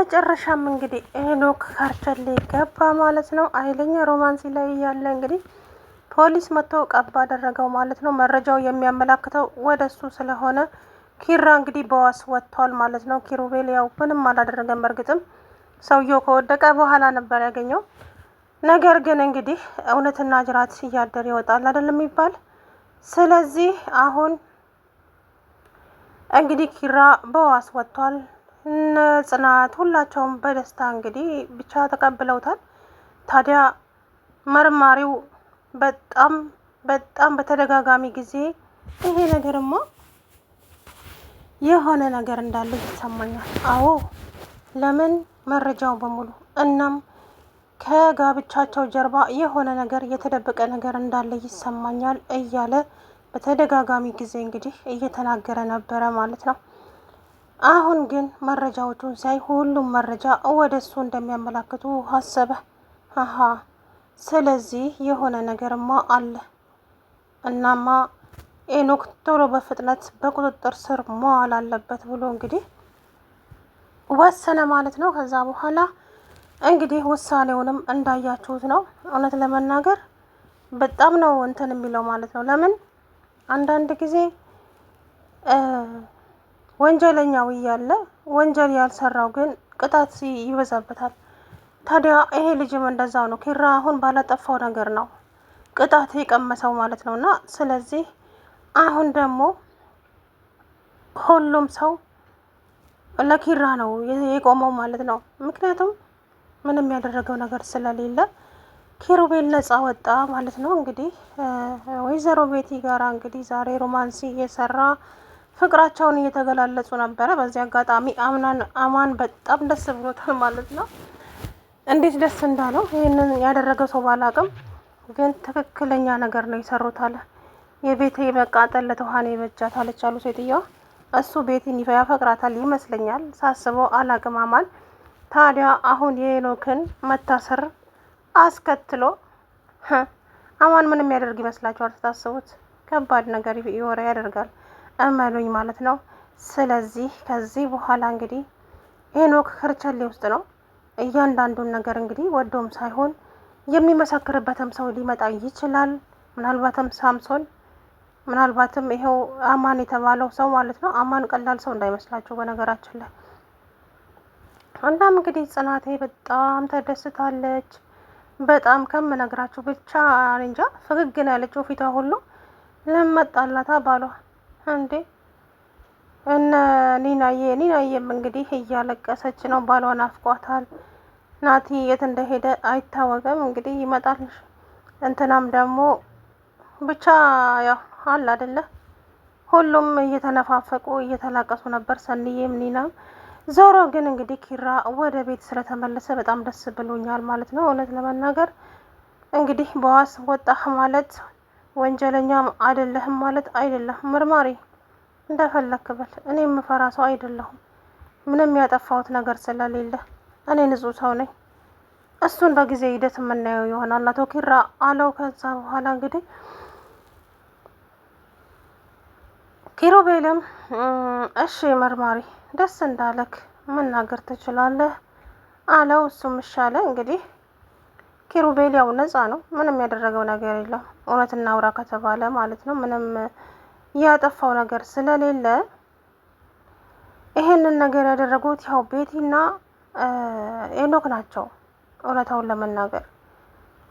በመጨረሻም እንግዲህ ሄኖክ ካርቸሌ ገባ ማለት ነው። ኃይለኛ ሮማንሲ ላይ እያለ እንግዲህ ፖሊስ መጥቶ ቀባ አደረገው ማለት ነው። መረጃው የሚያመላክተው ወደ እሱ ስለሆነ ኪራ እንግዲህ በዋስ ወጥቷል ማለት ነው። ኪሩቤል ያው ምንም አላደረገም። በእርግጥም ሰውየው ከወደቀ በኋላ ነበር ያገኘው። ነገር ግን እንግዲህ እውነትና ጅራት እያደር ይወጣል አይደለም የሚባል። ስለዚህ አሁን እንግዲህ ኪራ በዋስ ወጥቷል። ጽናት ሁላቸውም በደስታ እንግዲህ ብቻ ተቀብለውታል። ታዲያ መርማሪው በጣም በጣም በተደጋጋሚ ጊዜ ይሄ ነገርማ የሆነ ነገር እንዳለ ይሰማኛል። አዎ ለምን መረጃው በሙሉ እናም ከጋብቻቸው ጀርባ የሆነ ነገር የተደበቀ ነገር እንዳለ ይሰማኛል እያለ በተደጋጋሚ ጊዜ እንግዲህ እየተናገረ ነበረ ማለት ነው። አሁን ግን መረጃዎቹን ሳይ ሁሉም መረጃ ወደ እሱ እንደሚያመላክቱ አሰበ። አሀ ስለዚህ የሆነ ነገርማ አለ። እናማ ሄኖክ ቶሎ በፍጥነት በቁጥጥር ስር መዋል አለበት ብሎ እንግዲህ ወሰነ ማለት ነው። ከዛ በኋላ እንግዲህ ውሳኔውንም እንዳያችሁት ነው። እውነት ለመናገር በጣም ነው እንትን የሚለው ማለት ነው። ለምን አንዳንድ ጊዜ ወንጀለኛው እያለ ወንጀል ያልሰራው ግን ቅጣት ይበዛበታል። ታዲያ ይሄ ልጅም እንደዛው ነው። ኪራ አሁን ባላጠፋው ነገር ነው ቅጣት የቀመሰው ማለት ነው። እና ስለዚህ አሁን ደግሞ ሁሉም ሰው ለኪራ ነው የቆመው ማለት ነው። ምክንያቱም ምንም ያደረገው ነገር ስለሌለ ኪሩቤል ነፃ ወጣ ማለት ነው። እንግዲህ ወይዘሮ ቤቲ ጋራ እንግዲህ ዛሬ ሮማንሲ እየሰራ ፍቅራቸውን እየተገላለጹ ነበረ። በዚህ አጋጣሚ አማን በጣም ደስ ብሎታል ማለት ነው። እንዴት ደስ እንዳለው ይህንን ያደረገው ሰው ባላቅም፣ ግን ትክክለኛ ነገር ነው የሰሩት አለ። የቤቴ መቃጠል ለትኋኔ በጃታለች አሉ ሴትዮዋ። እሱ ቤቲን ያፈቅራታል ይመስለኛል ሳስበው፣ አላቅም አማን። ታዲያ አሁን የሄኖክን መታሰር አስከትሎ አማን ምን የሚያደርግ ይመስላችኋል? ስታስቡት ከባድ ነገር ይወራ ያደርጋል እመኑኝ ማለት ነው። ስለዚህ ከዚህ በኋላ እንግዲህ ሄኖክ ከርቸሌ ውስጥ ነው። እያንዳንዱን ነገር እንግዲህ ወዶም ሳይሆን የሚመሰክርበትም ሰው ሊመጣ ይችላል። ምናልባትም ሳምሶን፣ ምናልባትም ይኸው አማን የተባለው ሰው ማለት ነው። አማን ቀላል ሰው እንዳይመስላችሁ በነገራችን ላይ። እናም እንግዲህ ጽናቴ በጣም ተደስታለች። በጣም ከምነግራችሁ ብቻ እንጃ ፈገግ ነው ያለችው ፊቷ ሁሉ። ለመጣላታ ባሏ እንዴ እነ ኒናዬም እንግዲህ እያለቀሰች ነው። ባሏን አፍቋታል። ናቲ የት እንደሄደ አይታወቅም። እንግዲህ ይመጣል። እንትናም ደግሞ ብቻ ያው አለ አይደለ፣ ሁሉም እየተነፋፈቁ እየተላቀሱ ነበር። ሰኒዬም ኒናም። ዞሮ ግን እንግዲህ ኪራ ወደ ቤት ስለተመለሰ በጣም ደስ ብሎኛል ማለት ነው። እውነት ለመናገር እንግዲህ በዋስ ወጣህ ማለት ወንጀለኛም አይደለህም ማለት አይደለም። መርማሪ እንደፈለክ በል። እኔ የምፈራ ሰው አይደለሁም። ምንም ያጠፋሁት ነገር ስለሌለ እኔ ንጹህ ሰው ነኝ። እሱን በጊዜ ሂደት የምናየው ይሆናል አቶ ኪራ አለው። ከዛ በኋላ እንግዲህ ኪሩቤልም እሺ መርማሪ ደስ እንዳለክ መናገር ትችላለህ አለው። እሱም ይሻለ እንግዲህ ኪሩቤል ያው ነፃ ነው። ምንም ያደረገው ነገር የለም። እውነት እናውራ ከተባለ ማለት ነው ምንም ያጠፋው ነገር ስለሌለ ይሄንን ነገር ያደረጉት ያው ቤቲና ሄኖክ ናቸው። እውነታውን ለመናገር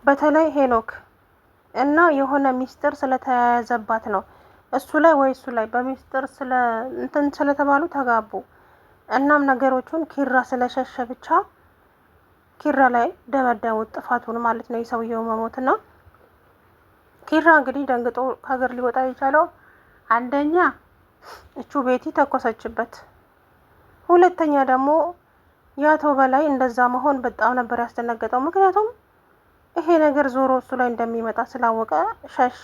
በተለይ ሄኖክ እና የሆነ ሚስጥር ስለተያያዘባት ነው እሱ ላይ ወይ እሱ ላይ በሚስጥር ስለተባሉ ተጋቡ። እናም ነገሮቹን ኪራ ስለሸሸ ብቻ ኪራ ላይ ደመደሙት ጥፋቱን ማለት ነው፣ የሰውየው መሞትና። ኪራ እንግዲህ ደንግጦ ከሀገር ሊወጣ የቻለው አንደኛ እቹ ቤቲ ተኮሰችበት፣ ሁለተኛ ደግሞ የአቶ በላይ እንደዛ መሆን በጣም ነበር ያስደነገጠው። ምክንያቱም ይሄ ነገር ዞሮ እሱ ላይ እንደሚመጣ ስላወቀ ሸሸ።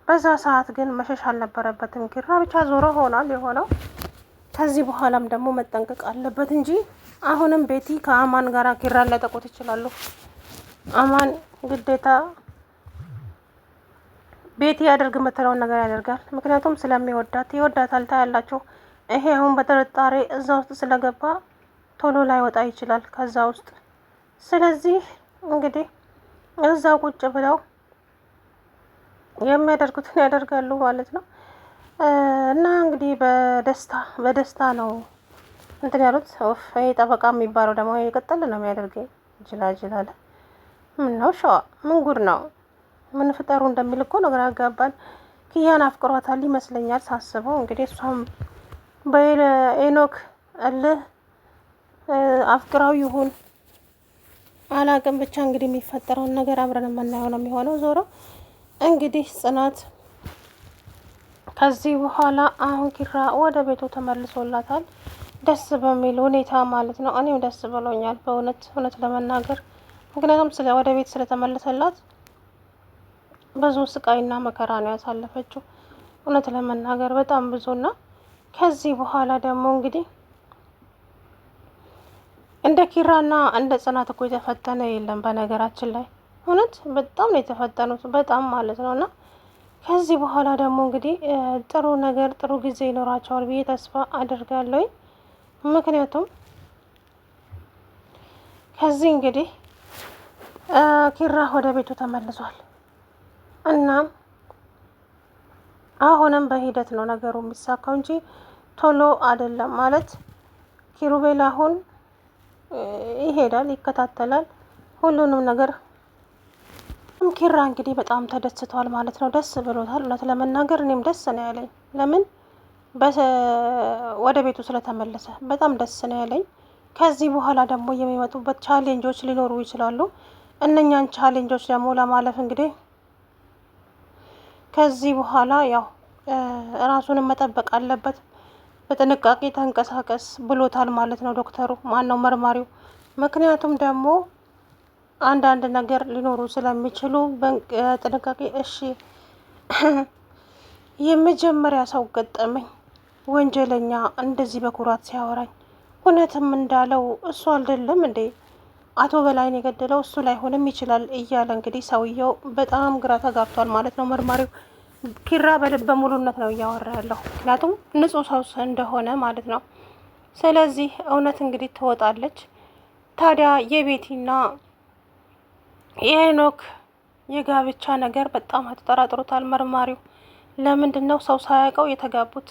በዛ ሰዓት ግን መሸሽ አልነበረበትም ኪራ። ብቻ ዞሮ ሆኗል የሆነው። ከዚህ በኋላም ደግሞ መጠንቀቅ አለበት እንጂ አሁንም ቤቲ ከአማን ጋር ኪራን ሊያጠቁት ይችላሉ። አማን ግዴታ ቤቲ ያደርግ የምትለውን ነገር ያደርጋል። ምክንያቱም ስለሚወዳት ይወዳታል። ታያላችሁ። ይሄ አሁን በጥርጣሬ እዛ ውስጥ ስለገባ ቶሎ ላይወጣ ይችላል ከዛ ውስጥ። ስለዚህ እንግዲህ እዛው ቁጭ ብለው የሚያደርጉትን ያደርጋሉ ማለት ነው። እና እንግዲህ በደስታ ነው እንትን ያሉት። ይሄ ጠበቃ የሚባለው ደግሞ የቀጠል ነው የሚያደርገኝ ጅላጅል አለ። ምን ነው ሸዋ ምን ጉድ ነው? ምን ፍጠሩ እንደሚል እኮ ነገር ያጋባል። ኪያን አፍቅሯታል ይመስለኛል ሳስበው። እንግዲህ እሷም በኤኖክ እልህ አፍቅራው ይሁን አላቅም፣ ብቻ እንግዲህ የሚፈጠረውን ነገር አብረን የምናየው ነው የሚሆነው። ዞሮ እንግዲህ ጽናት ከዚህ በኋላ አሁን ኪራ ወደ ቤቱ ተመልሶላታል፣ ደስ በሚል ሁኔታ ማለት ነው። እኔም ደስ ብሎኛል እውነት ለመናገር ምክንያቱም ወደ ቤት ስለተመለሰላት ብዙ ስቃይና መከራ ነው ያሳለፈችው እውነት ለመናገር በጣም ብዙና ከዚህ በኋላ ደግሞ እንግዲህ እንደ ኪራና እንደ ጽናት እኮ የተፈተነ የለም በነገራችን ላይ እውነት በጣም ነው የተፈተኑት በጣም ማለት ነው። እና ከዚህ በኋላ ደግሞ እንግዲህ ጥሩ ነገር ጥሩ ጊዜ ይኖራቸዋል ብዬ ተስፋ አድርጋለሁ። ምክንያቱም ከዚህ እንግዲህ ኪራ ወደ ቤቱ ተመልሷል። እናም አሁንም በሂደት ነው ነገሩ የሚሳካው እንጂ ቶሎ አይደለም ማለት ኪሩቤል አሁን ይሄዳል፣ ይከታተላል ሁሉንም ነገር። ኪራ እንግዲህ በጣም ተደስቷል ማለት ነው። ደስ ብሎታል እውነት ለመናገር እኔም ደስ ነው ያለኝ። ለምን ወደ ቤቱ ስለተመለሰ በጣም ደስ ነው ያለኝ። ከዚህ በኋላ ደግሞ የሚመጡበት ቻሌንጆች ሊኖሩ ይችላሉ። እነኛን ቻሌንጆች ደግሞ ለማለፍ እንግዲህ ከዚህ በኋላ ያው ራሱንም መጠበቅ አለበት። በጥንቃቄ ተንቀሳቀስ ብሎታል ማለት ነው ዶክተሩ፣ ማን ነው መርማሪው። ምክንያቱም ደግሞ አንዳንድ ነገር ሊኖሩ ስለሚችሉ በጥንቃቄ እሺ። የመጀመሪያ ሰው ገጠመኝ ወንጀለኛ እንደዚህ በኩራት ሲያወራኝ እውነትም እንዳለው እሱ አይደለም እንዴ አቶ በላይን የገደለው እሱ ላይሆንም ይችላል እያለ እንግዲህ ሰውየው በጣም ግራ ተጋብቷል ማለት ነው መርማሪው። ኪራ በልበ ሙሉነት ነው እያወራ ያለው ምክንያቱም ንጹሕ ሰው እንደሆነ ማለት ነው። ስለዚህ እውነት እንግዲህ ትወጣለች። ታዲያ የቤቲና የሄኖክ የጋብቻ ነገር በጣም ተጠራጥሮታል መርማሪው። ለምንድን ነው ሰው ሳያውቀው የተጋቡት?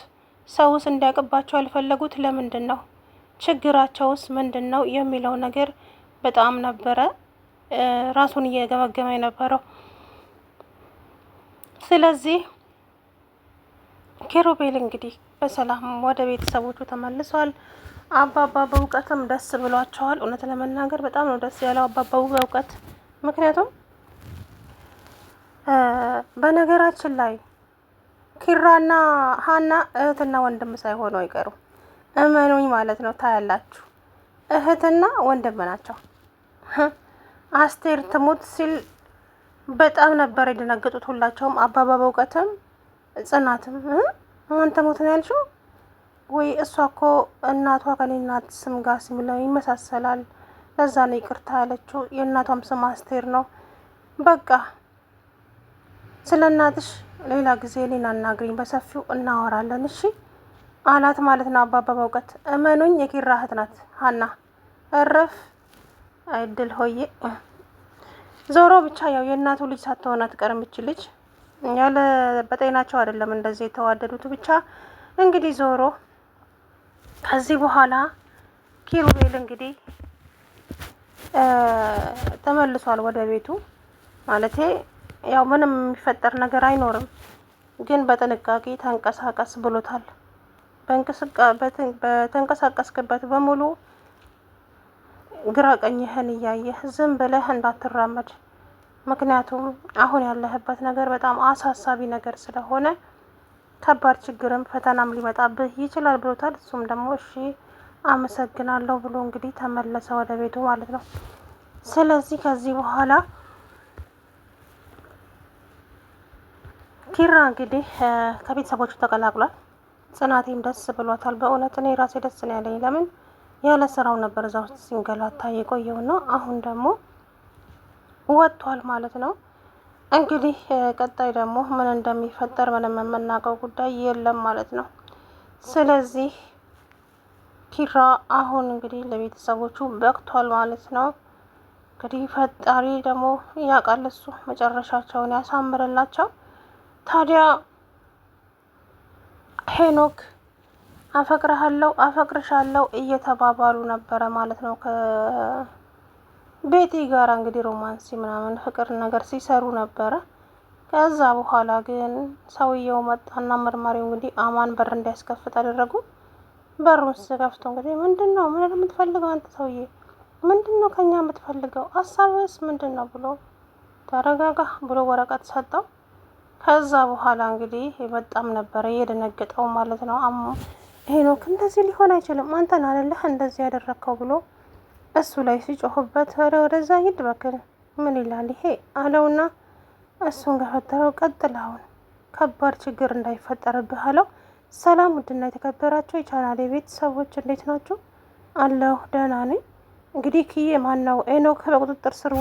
ሰውስ እንዲያውቅባቸው ያልፈለጉት ለምንድን ነው? ችግራቸውስ ምንድን ነው የሚለው ነገር በጣም ነበረ ራሱን እየገመገመ የነበረው። ስለዚህ ኪሩቤል እንግዲህ በሰላም ወደ ቤተሰቦቹ ተመልሷል። አባባ በእውቀትም ደስ ብሏቸዋል። እውነት ለመናገር በጣም ነው ደስ ያለው አባባው በእውቀት። ምክንያቱም በነገራችን ላይ ኪራና ሀና እህትና ወንድም ሳይሆኑ አይቀሩም። እመኑኝ ማለት ነው። ታያላችሁ፣ እህትና ወንድም ናቸው። አስቴር ትሙት ሲል በጣም ነበር የደነገጡት ሁላቸውም። አባባ በእውቀትም ጽናትም ማን ትሙት ነው ያልሽው? ወይ እሷ እኮ እናቷ ከኔ እናት ስም ጋር ሲምለው ይመሳሰላል፣ ለዛ ነው ይቅርታ ያለችው። የእናቷም ስም አስቴር ነው። በቃ ስለ እናትሽ ሌላ ጊዜ እኔን አናግሪኝ፣ በሰፊው እናወራለን እሺ አላት ማለት ነው አባባ በእውቀት። እመኑኝ የኪራ እህት ናት ሀና። እረፍ አይድል ሆዬ። ዞሮ ብቻ ያው የእናቱ ልጅ ሳትሆን አትቀርም እች ልጅ። ያለ በጤናቸው አይደለም እንደዚህ የተዋደዱት። ብቻ እንግዲህ ዞሮ ከዚህ በኋላ ኪሩቤል እንግዲህ ተመልሷል ወደ ቤቱ። ማለቴ ያው ምንም የሚፈጠር ነገር አይኖርም፣ ግን በጥንቃቄ ተንቀሳቀስ ብሎታል። በተንቀሳቀስክበት በሙሉ ግራ ቀኝህን እያየህ ዝም ብለህ እንዳትራመድ፣ ምክንያቱም አሁን ያለህበት ነገር በጣም አሳሳቢ ነገር ስለሆነ ከባድ ችግርም ፈተናም ሊመጣብህ ይችላል ብሎታል። እሱም ደግሞ እሺ አመሰግናለሁ ብሎ እንግዲህ ተመለሰ ወደ ቤቱ ማለት ነው። ስለዚህ ከዚህ በኋላ ኪራ እንግዲህ ከቤተሰቦቹ ተቀላቅሏል። ጽናቴም ደስ ብሏታል በእውነት። እኔ ራሴ ደስ ነው ያለኝ። ለምን ያለ ስራው ነበር እዛ ውስጥ ሲንገላታ የቆየው ነው። አሁን ደግሞ ወጥቷል ማለት ነው። እንግዲህ ቀጣይ ደግሞ ምን እንደሚፈጠር ምንም የምናውቀው ጉዳይ የለም ማለት ነው። ስለዚህ ኪራ አሁን እንግዲህ ለቤተሰቦቹ በቅቷል ማለት ነው። እንግዲህ ፈጣሪ ደግሞ ያውቃል፣ እሱ መጨረሻቸውን ያሳምርላቸው። ታዲያ ሄኖክ አፈቅርሃለሁ አፈቅርሻለሁ እየተባባሉ ነበረ ማለት ነው። ከቤቲ ጋር እንግዲህ ሮማንሲ ምናምን ፍቅር ነገር ሲሰሩ ነበረ። ከዛ በኋላ ግን ሰውየው መጣና መርማሪው እንግዲህ አማን በር እንዲያስከፍት አደረጉ። በሩን ስከፍቶ እንግዲህ ምንድን ነው የምትፈልገው አንተ ሰውዬ? ምንድን ነው ከኛ የምትፈልገው? ሀሳብስ ምንድን ነው ብሎ ተረጋጋ ብሎ ወረቀት ሰጠው። ከዛ በኋላ እንግዲህ በጣም ነበረ የደነገጠው ማለት ነው። ሄኖክ እንደዚህ ሊሆን አይችልም፣ አንተን አይደለህ እንደዚህ ያደረግከው ብሎ እሱ ላይ ሲጮህበት ወደዛ ሂድ በክል ምን ይላል ይሄ አለውና እሱን ገፈተረው። ቀጥላውን ከባድ ችግር እንዳይፈጠርብህ አለው። ሰላም ውድና የተከበራችሁ የቻናሌ ቤተሰቦች እንዴት ናችሁ? አለሁ ደህና ነኝ። እንግዲህ ክዬ ማን ነው ሄኖክ በቁጥጥር ስር